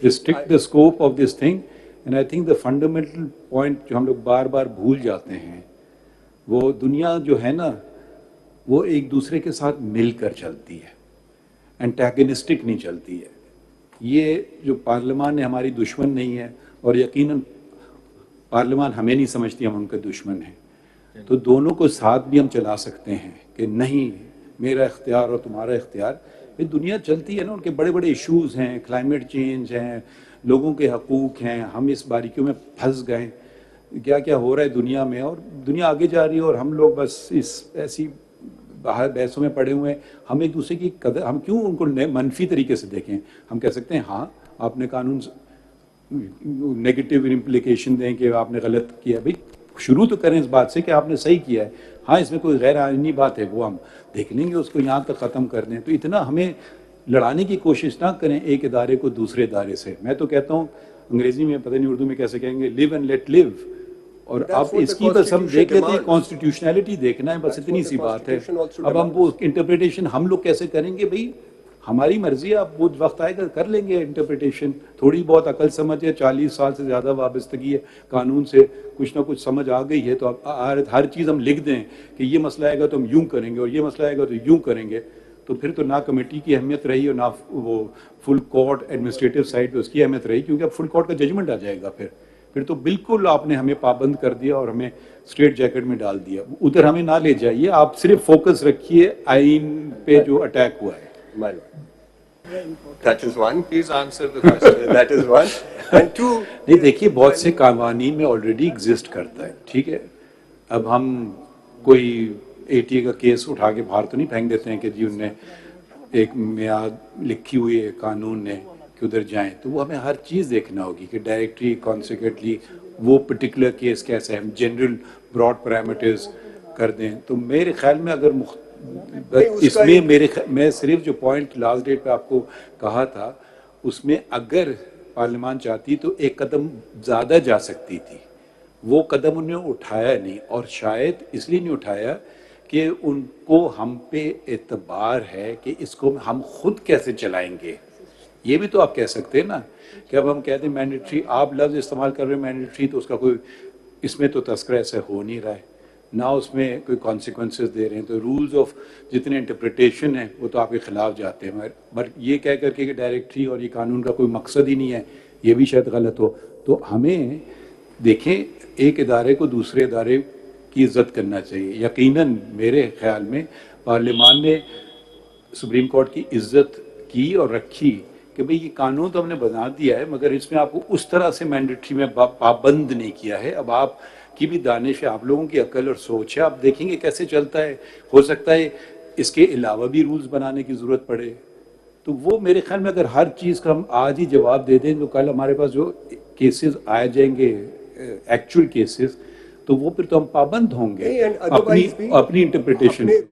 restrict the scope of this thing, and I think the fundamental point जो हम लोग बार बार भूल जाते हैं, वो दुनिया जो है ना, वो एक दूसरे के साथ मिलकर चलती है, एंटेगनिस्टिक नहीं चलती है। ये जो पार्लियामान है हमारी दुश्मन नहीं है, और यकीनन पार्लियामान हमें नहीं समझती हम उनके दुश्मन हैं। तो दोनों को साथ भी हम चला सकते हैं कि नहीं मेरा इख्तियार और तुम्हारा इख्तियार। ये दुनिया चलती है ना, उनके बड़े बड़े इश्यूज़ हैं, क्लाइमेट चेंज हैं, लोगों के हकूक़ हैं, हम इस बारीकियों में फंस गए, क्या क्या हो रहा है दुनिया में, और दुनिया आगे जा रही है और हम लोग बस इस ऐसी बाहर बहसों में पड़े हुए हैं। हम एक दूसरे की कदर, हम क्यों उनको मनफी तरीके से देखें? हम कह सकते हैं हाँ आपने कानून नेगेटिव इम्प्लीकेशन दें कि आपने गलत किया, भाई शुरू तो करें इस बात से कि आपने सही किया है। हाँ इसमें कोई गैर आईनी बात है वो हम देख लेंगे, उसको यहाँ तक ख़त्म कर दें। तो इतना हमें लड़ाने की कोशिश ना करें एक इदारे को दूसरे इदारे से। मैं तो कहता हूँ अंग्रेजी में पता नहीं उर्दू में कैसे कहेंगे, लिव एंड लेट लिव। और अब इसकी बस हम देख लेते हैं, कॉन्स्टिट्यूशनैलिटी देखना है, बस इतनी सी बात है। अब हम वो इंटरप्रिटेशन हम लोग कैसे करेंगे? भाई हमारी मर्जी है, अब वो वक्त आएगा कर लेंगे इंटरप्रिटेशन। थोड़ी बहुत अकल समझ है, 40 साल से ज़्यादा वाबस्तगी है कानून से, कुछ ना कुछ समझ आ गई है, तो अब हर चीज़ हम लिख दें कि ये मसला आएगा तो हम यूँ करेंगे और ये मसला आएगा तो यूँ करेंगे, तो फिर तो ना कमेटी की अहमियत रही और ना वो फुल कोर्ट एडमिनिस्ट्रेटिव साइड पे उसकी अहमियत रही, क्योंकि अब फुल कोर्ट का जजमेंट आ जाएगा। फिर तो बिल्कुल आपने हमें पाबंद कर दिया और हमें स्ट्रेट जैकेट में डाल दिया। उधर हमें ना ले जाइए, आप सिर्फ फोकस रखिए आइन पे जो अटैक हुआ है। That is one. Please answer the question. That is one. And two. नहीं देखिए, बहुत से कानूनी में ऑलरेडी एग्जिस्ट करता है, ठीक है। अब हम कोई ATA का केस उठा के बाहर तो नहीं फेंक देते हैं कि जी उनने एक मियाद लिखी हुई है कानून ने कि उधर जाएं, तो वो हमें हर चीज़ देखना होगी कि डायरेक्टली कॉन्सिक्वेंटली वो पर्टिकुलर केस कैसे है, हम जनरल ब्रॉड पैरामीटर्स कर दें। तो मेरे ख्याल में अगर इसमें मैं सिर्फ जो पॉइंट लास्ट डेट पे आपको कहा था उसमें अगर पार्लियामान चाहती तो एक कदम ज़्यादा जा सकती थी, वो कदम उन्होंने उठाया नहीं, और शायद इसलिए नहीं उठाया कि उनको हम पे एतबार है कि इसको हम खुद कैसे चलाएंगे। ये भी तो आप कह सकते हैं ना कि अब हम कहते हैं मैंडेटरी, आप लफ्ज़ इस्तेमाल कर रहे हैं मैंडेटरी, तो उसका कोई इसमें तो तस्करा ऐसे हो नहीं रहा है ना, उसमें कोई कॉन्सिक्वेंसेस दे रहे हैं, तो रूल्स ऑफ जितने इंटरप्रिटेशन है वो तो आपके खिलाफ जाते हैं। बट ये कह करके कि डायरेक्टरी और ये कानून का कोई मकसद ही नहीं है, ये भी शायद गलत हो। तो हमें देखें एक इदारे को दूसरे इदारे की इज्जत करना चाहिए। यकीनन मेरे ख्याल में पार्लियामान ने सुप्रीम कोर्ट की इज्जत की और रखी कि भाई ये कानून तो हमने बना दिया है, मगर इसमें आपको उस तरह से मैंडेटरी में पाबंद नहीं किया है। अब आप की भी दानिश है, आप लोगों की अकल और सोच है, आप देखेंगे कैसे चलता है। हो सकता है इसके अलावा भी रूल्स बनाने की ज़रूरत पड़े, तो वो मेरे ख्याल में अगर हर चीज़ का हम आज ही जवाब दे दें तो कल हमारे पास जो केसेस आ जाएंगे एक्चुअल केसेस, तो वो फिर तो हम पाबंद होंगे अपनी इंटरप्रिटेशन।